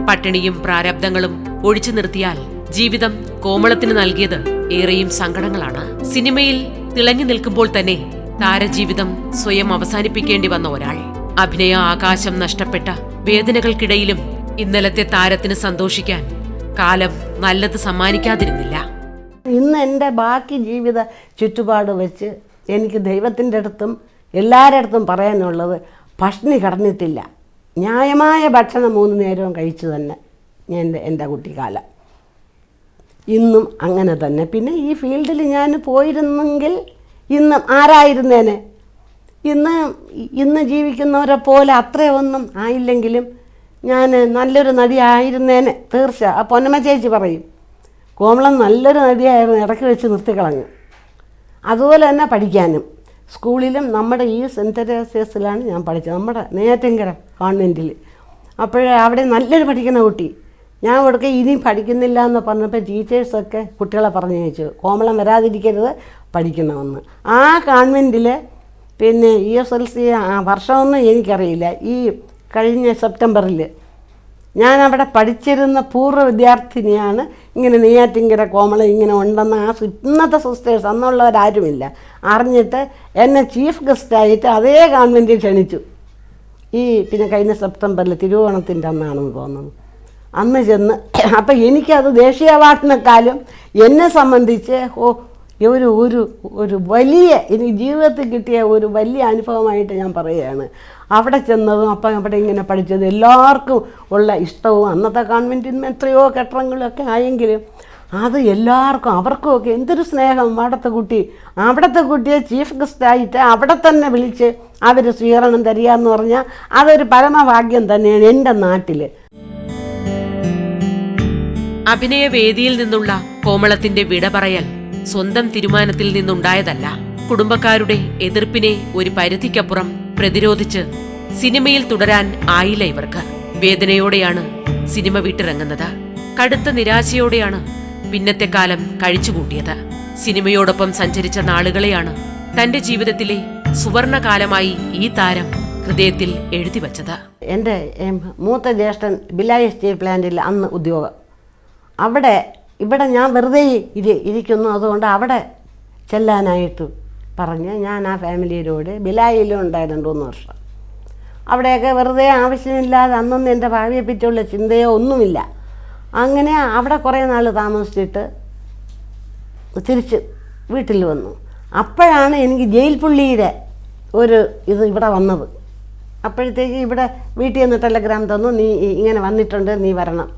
പട്ടിണിയും പ്രാരബ്ധങ്ങളും ഒഴിച്ചു നിർത്തിയാൽ ജീവിതം കോമളത്തിന് നൽകിയത് ഏറെയും സങ്കടങ്ങളാണ്. സിനിമയിൽ തിളങ്ങി നിൽക്കുമ്പോൾ തന്നെ താരജീവിതം സ്വയം അവസാനിപ്പിക്കേണ്ടി വന്ന ഒരാൾ. അഭിനയ ആകാശം നഷ്ടപ്പെട്ട വേദനകൾക്കിടയിലും ഇന്നലത്തെ താരത്തിന് സന്തോഷിക്കാൻ കാലം നല്ലത് സമ്മാനിക്കാതിരുന്നില്ല. ഇന്ന് എൻ്റെ ബാക്കി ജീവിത ചുറ്റുപാട് വെച്ച് എനിക്ക് ദൈവത്തിൻ്റെ അടുത്തും എല്ലാവരുടെ അടുത്തും പറയാനുള്ളത്, പട്ടിണി കടന്നിട്ടില്ല. ന്യായമായ ഭക്ഷണം 3 നേരവും കഴിച്ചു തന്നെ എൻ്റെ കുട്ടിക്കാലം. ഇന്നും അങ്ങനെ തന്നെ. പിന്നെ ഈ ഫീൽഡിൽ ഞാൻ പോയിരുന്നെങ്കിൽ ഇന്ന് ആരായിരുന്നേനെ? ഇന്ന് ജീവിക്കുന്നവരെ പോലെ അത്രയൊന്നും ആയില്ലെങ്കിലും ഞാൻ നല്ലൊരു നടി ആയിരുന്നേനെ തീർച്ച. ആ പൊന്നമ്മ ചേച്ചി പറയും, കോമളം നല്ലൊരു നടിയായിരുന്നു, ഇടയ്ക്ക് വെച്ച് നിർത്തിക്കളഞ്ഞു. അതുപോലെ തന്നെ പഠിക്കാനും സ്കൂളിലും നമ്മുടെ ഈ സെൻറ്റ് തെരേസസിലാണ് ഞാൻ പഠിച്ചത്, നമ്മുടെ നെയ്യാറ്റിൻകര കോൺവെൻറ്റിൽ. അപ്പോഴേ അവിടെ നല്ലൊരു പഠിക്കുന്ന കുട്ടി. ഞാൻ കൊടുക്കുക ഇനി പഠിക്കുന്നില്ല എന്ന് പറഞ്ഞപ്പോൾ ടീച്ചേഴ്സൊക്കെ കുട്ടികളെ പറഞ്ഞു ചോദിച്ചു, കോമളം വരാതിരിക്കരുത്, പഠിക്കണമെന്ന്. ആ കോൺവെൻറ്റിൽ പിന്നെ ESLC വർഷമൊന്നും എനിക്കറിയില്ല. ഈ കഴിഞ്ഞ സെപ്റ്റംബറിൽ ഞാൻ അവിടെ പഠിച്ചിരുന്ന പൂർവ്വ വിദ്യാർത്ഥിനിയാണ് ഇങ്ങനെ നെയ്യാറ്റിൻകര കോമളം ഇങ്ങനെ ഉണ്ടെന്ന് ഇന്നത്തെ സിസ്റ്റേഴ്സ് അന്നുള്ളവരാരുമില്ല അറിഞ്ഞിട്ട് എന്നെ ചീഫ് ഗസ്റ്റായിട്ട് അതേ കോൺവെൻറ്റിൽ ക്ഷണിച്ചു. പിന്നെ കഴിഞ്ഞ സെപ്റ്റംബറിൽ തിരുവോണത്തിൻ്റെ അന്നാണെന്ന് തോന്നുന്നു. അന്ന് ചെന്ന് അപ്പം എനിക്കത് ദേശീയ അവാർഡിനെക്കാളും എന്നെ സംബന്ധിച്ച് ഒരു ഒരു ഒരു വലിയ എനിക്ക് ജീവിതത്തിൽ കിട്ടിയ ഒരു വലിയ അനുഭവമായിട്ട് ഞാൻ പറയുകയാണ്. അവിടെ ചെന്നതും അപ്പം അവിടെ ഇങ്ങനെ പഠിച്ചത് എല്ലാവർക്കും ഉള്ള ഇഷ്ടവും അന്നത്തെ കോൺവെൻറ്റിൽ നിന്ന് എത്രയോ കെട്ടിടങ്ങളൊക്കെ ആയെങ്കിലും അത് എല്ലാവർക്കും അവർക്കുമൊക്കെ എന്തൊരു സ്നേഹം. അവിടുത്തെ കുട്ടിയെ ചീഫ് ഗസ്റ്റായിട്ട് അവിടെ തന്നെ വിളിച്ച് അവർ സ്വീകരണം തരിക എന്ന് പറഞ്ഞാൽ അതൊരു പരമഭാഗ്യം തന്നെയാണ് എൻ്റെ നാട്ടിൽ. അഭിനയവേദിയിൽ നിന്നുള്ള കോമളത്തിന്റെ വിട പറയൽ സ്വന്തം തീരുമാനത്തിൽ നിന്നുണ്ടായതല്ല. കുടുംബക്കാരുടെ എതിർപ്പിനെ ഒരു പരിധിക്കപ്പുറം പ്രതിരോധിച്ച് സിനിമയിൽ തുടരാൻ ആയില്ല ഇവർക്ക്. വേദനയോടെയാണ് സിനിമ വിട്ടിറങ്ങുന്നത്. കടുത്ത നിരാശയോടെയാണ് പിന്നത്തെ കാലം കഴിച്ചുകൂട്ടിയത്. സിനിമയോടൊപ്പം സഞ്ചരിച്ച നാളുകളെയാണ് തന്റെ ജീവിതത്തിലെ സുവർണകാലമായി ഈ താരം ഹൃദയത്തിൽ എഴുതിവച്ചത്. എൻ്റെ മൂത്ത ജ്യേഷ്ഠൻ ബിലായി സ്റ്റീൽ പ്ലാന്റിൽ അന്ന് ഉദ്യോഗം. ഇവിടെ ഞാൻ വെറുതെ ഇരിക്കുന്നു, അതുകൊണ്ട് അവിടെ ചെല്ലാനായിട്ട് പറഞ്ഞ് ഞാൻ ആ ഫാമിലിയിലൂടെ ബിലായിലും ഉണ്ടായിരുന്നു 3 വർഷം. അവിടെയൊക്കെ വെറുതെ ആവശ്യമില്ലാതെ അന്നൊന്നും എൻ്റെ ഭാവിയെ പറ്റിയുള്ള ചിന്തയോ ഒന്നുമില്ല. അങ്ങനെ അവിടെ കുറേ നാൾ താമസിച്ചിട്ട് തിരിച്ച് വീട്ടിൽ വന്നു. അപ്പോഴാണ് എനിക്ക് ജയിൽ പുള്ളിയുടെ ഇവിടെ വന്നത്. അപ്പോഴത്തേക്ക് ഇവിടെ വീട്ടിൽ നിന്ന് ടെലഗ്രാം തന്നു, നീ ഇങ്ങനെ വന്നിട്ടുണ്ട്, നീ വരണം.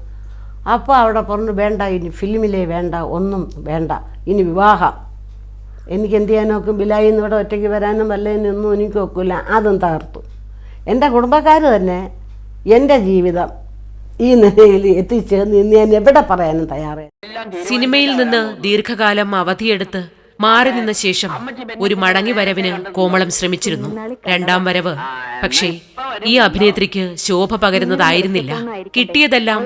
അപ്പോൾ അവിടെ പറഞ്ഞു, വേണ്ട, ഇനി ഫിലിമിലേ വേണ്ട, ഒന്നും വേണ്ട, ഇനി വിവാഹം. എനിക്ക് എന്ത് ചെയ്യാനൊക്കെ ബിലായി നിന്ന് ഇവിടെ ഒറ്റയ്ക്ക് വരാനും വല്ലതിനൊന്നും എനിക്ക് ഒക്കില്ല. അതും തകർത്തു. എൻ്റെ കുടുംബക്കാർ തന്നെ എൻ്റെ ജീവിതം ഈ നിലയിൽ എത്തിച്ചേർന്ന് ഇന്ന് ഞാൻ എവിടെ പറയാനും തയ്യാറായി. സിനിമയിൽ നിന്ന് ദീർഘകാലം അവധിയെടുത്ത് മാറി നിന്ന ശേഷം ഒരു മടങ്ങി വരവിന് കോമളം ശ്രമിച്ചിരുന്നു. 2ാം വരവ് പക്ഷേ ഈ അഭിനേത്രിക്ക് ശോഭ പകരുന്നതായിരുന്നില്ല. കിട്ടിയതെല്ലാം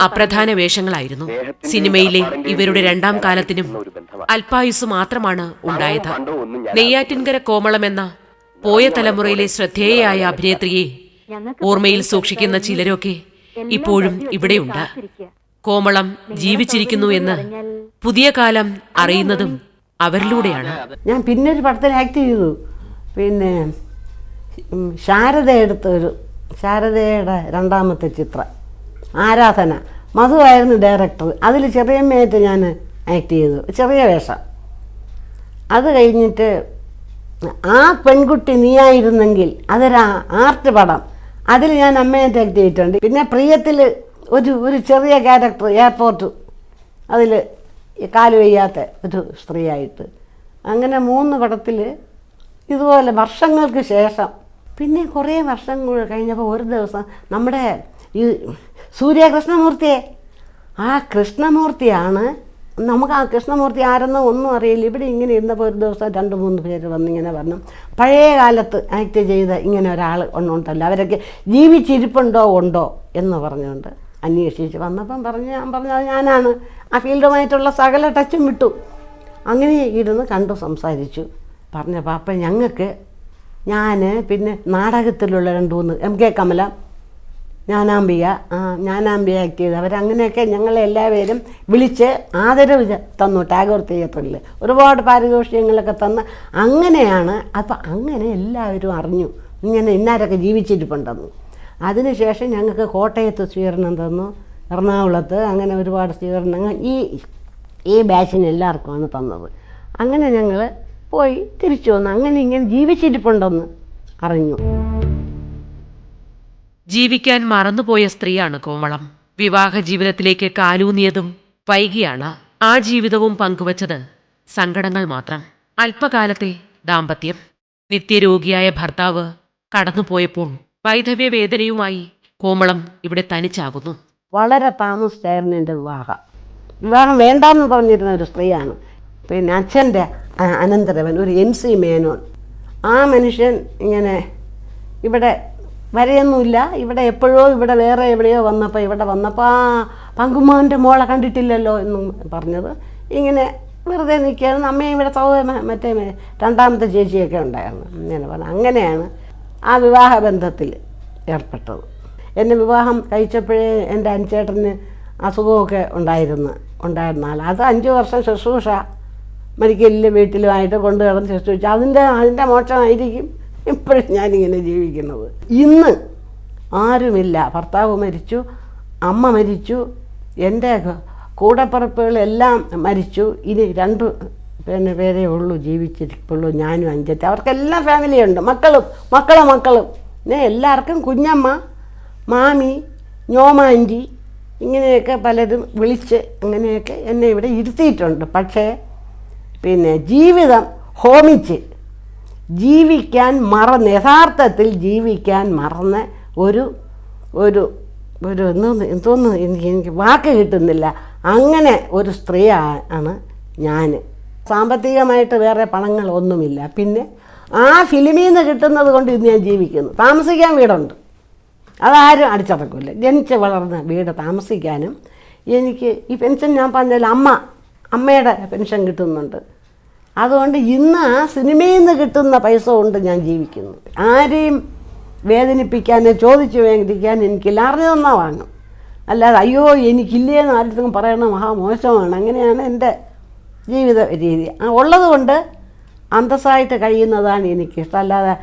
അപ്രധാന വേഷങ്ങളായിരുന്നു. സിനിമയിലെ ഇവരുടെ 2ാം കാലത്തിനും അല്പായുസ് മാത്രമാണ് ഉണ്ടായത്. നെയ്യാറ്റിൻകര കോമളം എന്ന പോയ തലമുറയിലെ ശ്രദ്ധേയയായ അഭിനേത്രിയെ ഓർമ്മയിൽ സൂക്ഷിക്കുന്ന ചിലരൊക്കെ ഇപ്പോഴും ഇവിടെയുണ്ട്. കോമളം ജീവിച്ചിരിക്കുന്നു എന്ന് പുതിയ കാലം അറിയുന്നതും അവരിലൂടെയാണ്. ഞാൻ പിന്നൊരു പടത്തിൽ ആക്ട് ചെയ്തു. പിന്നെ ശാരദയുടെ 2ാമത്തെ ചിത്രം ആരാധന, മധുവായിരുന്നു ഡയറക്ടർ. അതിൽ ചെറിയമ്മയായിട്ട് ഞാൻ ആക്ട് ചെയ്തു, ചെറിയ വേഷം. അത് കഴിഞ്ഞിട്ട് ആ പെൺകുട്ടി നീയായിരുന്നെങ്കിൽ അതൊരു ആർട്ട് പടം, അതിൽ ഞാൻ അമ്മയായിട്ട് ആക്ട് ചെയ്തിട്ടുണ്ട്. പിന്നെ പ്രിയത്തിൽ ഒരു ചെറിയ ക്യാരക്ടർ, എയർപോർട്ട്, അതിൽ കാല് വയ്യാത്ത ഒരു സ്ത്രീയായിട്ട്. അങ്ങനെ 3 പടത്തിൽ ഇതുപോലെ വർഷങ്ങൾക്ക് ശേഷം. പിന്നെ കുറേ വർഷങ്ങൾ കഴിഞ്ഞപ്പോൾ ഒരു ദിവസം നമ്മുടെ ഈ സൂര്യകൃഷ്ണമൂർത്തിയെ, ആ കൃഷ്ണമൂർത്തിയാണ്, നമുക്ക് ആ കൃഷ്ണമൂർത്തി ആരെന്നോ ഒന്നും അറിയില്ല. ഇവിടെ ഇങ്ങനെ ഇരുന്നപ്പോൾ ഒരു ദിവസം 2-3 പേര് വന്നിങ്ങനെ പറഞ്ഞു, പഴയ കാലത്ത് ആക്ട് ചെയ്ത ഇങ്ങനെ ഒരാൾ ഉണ്ടല്ലോ, അവരൊക്കെ ജീവിച്ചിരിപ്പുണ്ടോ എന്ന് പറഞ്ഞുകൊണ്ട് അന്വേഷിച്ച് വന്നപ്പം ഞാൻ പറഞ്ഞു അത് ഞാനാണ്. ആ ഫീൽഡുമായിട്ടുള്ള സകല ടച്ചും വിട്ടു. അങ്ങനെ ഇരുന്ന് കണ്ടു സംസാരിച്ചു. പറഞ്ഞപ്പോൾ അപ്പം ഞാൻ പിന്നെ നാടകത്തിലുള്ള 2-3 MK കമല, ജ്ഞാനാംബിക ആക്ട് ചെയ്ത് അവരങ്ങനെയൊക്കെ ഞങ്ങളെ എല്ലാവരും വിളിച്ച് ആദരവ് തന്നു. ടാഗോർ തിയേറ്ററിൽ ഒരുപാട് പാരിതോഷികങ്ങളൊക്കെ തന്ന് അങ്ങനെയാണ്. അപ്പം അങ്ങനെ എല്ലാവരും അറിഞ്ഞു ഇങ്ങനെ ഇന്നാരൊക്കെ ജീവിച്ചിരിപ്പുണ്ടെന്ന്. അതിനുശേഷം ഞങ്ങൾക്ക് കോട്ടയത്ത് സ്വീകരണം തന്നു, എറണാകുളത്ത് അങ്ങനെ ഒരുപാട് സ്വീകരണങ്ങൾ ഈ ബാച്ചിന് എല്ലാവർക്കുമാണ് തന്നത്. അങ്ങനെ ഞങ്ങൾ പോയി തിരിച്ചു വന്നു. അങ്ങനെ ഇങ്ങനെ ജീവിച്ചിരിപ്പുണ്ടെന്ന് അറിഞ്ഞു. ജീവിക്കാൻ മറന്നുപോയ സ്ത്രീയാണ് കോമളം. വിവാഹ ജീവിതത്തിലേക്ക് കാലൂന്നിയതും വൈകിയാണ്. ആ ജീവിതവും പങ്കുവച്ചത് സങ്കടങ്ങൾ മാത്രം. അല്പകാലത്തെ ദാമ്പത്യം. നിത്യരോഗിയായ ഭർത്താവ് കടന്നുപോയപ്പോൾ വൈധവ്യ വേദനയുമായി കോമളം ഇവിടെ തനിച്ചാകുന്നു. വളരെ താമസിച്ചായിരുന്നു എൻ്റെ വിവാഹം വേണ്ടാന്ന് പറഞ്ഞിരുന്ന ഒരു സ്ത്രീയാണ്. പിന്നെ അച്ഛൻ്റെ അനന്തരവൻ ഒരു MC മേനോൻ, ആ മനുഷ്യൻ ഇങ്ങനെ ഇവിടെ വരെയൊന്നുമില്ല, ഇവിടെ എപ്പോഴോ ഇവിടെ വേറെ എവിടെയോ വന്നപ്പോൾ പങ്കുമോൻ്റെ മോളെ കണ്ടിട്ടില്ലല്ലോ എന്നും പറഞ്ഞത്. ഇങ്ങനെ വെറുതെ നിൽക്കുകയായിരുന്നു. അമ്മയും ഇവിടെ മറ്റേ രണ്ടാമത്തെ ചേച്ചിയൊക്കെ ഉണ്ടായിരുന്നു. ഇങ്ങനെ പറഞ്ഞു. അങ്ങനെയാണ് ആ വിവാഹബന്ധത്തിൽ ഏർപ്പെട്ടത്. എന്നെ വിവാഹം കഴിച്ചപ്പോഴേ എൻ്റെ അഞ്ചേട്ടന് അസുഖമൊക്കെ ഉണ്ടായിരുന്നാൽ അത് 5 വർഷം ശുശ്രൂഷ മെഡിക്കലിൽ വീട്ടിലുമായിട്ട് കൊണ്ടു കിടന്ന് ശുശ്രൂഷ അതിൻ്റെ മോക്ഷമായിരിക്കും ഇപ്പോഴും ഞാനിങ്ങനെ ജീവിക്കുന്നത്. ഇന്ന് ആരുമില്ല. ഭർത്താവ് മരിച്ചു, അമ്മ മരിച്ചു, എൻ്റെ കൂടപ്പിറപ്പുകളെല്ലാം മരിച്ചു. ഇനി 2 പേരേ ഉള്ളൂ ജീവിച്ചിരിക്കുള്ളൂ, ഞാനും അഞ്ചെത്തി. അവർക്കെല്ലാം ഫാമിലിയുണ്ട്, മക്കളും എല്ലാവർക്കും കുഞ്ഞമ്മ, മാമി, ഞോമാൻറ്റി ഇങ്ങനെയൊക്കെ പലരും വിളിച്ച് അങ്ങനെയൊക്കെ എന്നെ ഇവിടെ ഇരുത്തിയിട്ടുണ്ട്. പക്ഷേ ജീവിതം ഹോമിച്ച് യഥാർത്ഥത്തിൽ ജീവിക്കാൻ മറന്ന എന്തോന്ന് എനിക്ക് വാക്ക് കിട്ടുന്നില്ല. അങ്ങനെ ഒരു സ്ത്രീയാണ് ഞാൻ. സാമ്പത്തികമായിട്ട് വേറെ പണങ്ങളൊന്നുമില്ല. പിന്നെ ആ ഫിലിമിൽ നിന്ന് കിട്ടുന്നത് കൊണ്ട് ഇന്ന് ഞാൻ ജീവിക്കുന്നു. താമസിക്കാൻ വീടുണ്ട്, അതാരും അടിച്ചടക്കില്ല. ജനിച്ച് വളർന്ന വീട് താമസിക്കാനും എനിക്ക് ഈ പെൻഷൻ ഞാൻ പറഞ്ഞാൽ അമ്മയുടെ പെൻഷൻ കിട്ടുന്നുണ്ട്. അതുകൊണ്ട് ഇന്ന് ആ സിനിമയിൽ നിന്ന് കിട്ടുന്ന പൈസ കൊണ്ട് ഞാൻ ജീവിക്കുന്നു. ആരെയും വേദനിപ്പിക്കാൻ ചോദിച്ചു വേണ്ടിക്കാൻ എനിക്കില്ല. അറിഞ്ഞു തന്നാൽ വാങ്ങും, അല്ലാതെ അയ്യോ എനിക്കില്ലേന്ന് ആരും പറയണ മഹാമോശമാണ്. അങ്ങനെയാണ് എൻ്റെ ജീവിത രീതി. ഉള്ളത് കൊണ്ട് അന്തസ്സായിട്ട് കഴിയുന്നതാണ് എനിക്കിഷ്ടം. അല്ലാതെ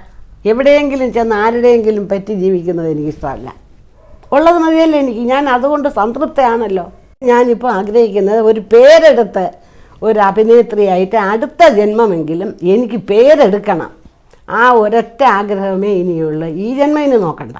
എവിടെയെങ്കിലും ചെന്ന് ആരുടെയെങ്കിലും പറ്റി ജീവിക്കുന്നത് എനിക്കിഷ്ടമല്ല. ഉള്ളത് മതിയല്ലോ എനിക്ക്. ഞാൻ അതുകൊണ്ട് സംതൃപ്തയാണല്ലോ. ഞാനിപ്പോൾ ആഗ്രഹിക്കുന്നത് ഒരു പേരെടുത്ത് ഒരു അഭിനേത്രിയായിട്ട് അടുത്ത ജന്മമെങ്കിലും എനിക്ക് പേരെടുക്കണം. ആ ഒരൊറ്റ ആഗ്രഹമേ ഇനിയുള്ളൂ. ഈ ജന്മം ഇനി നോക്കണ്ട.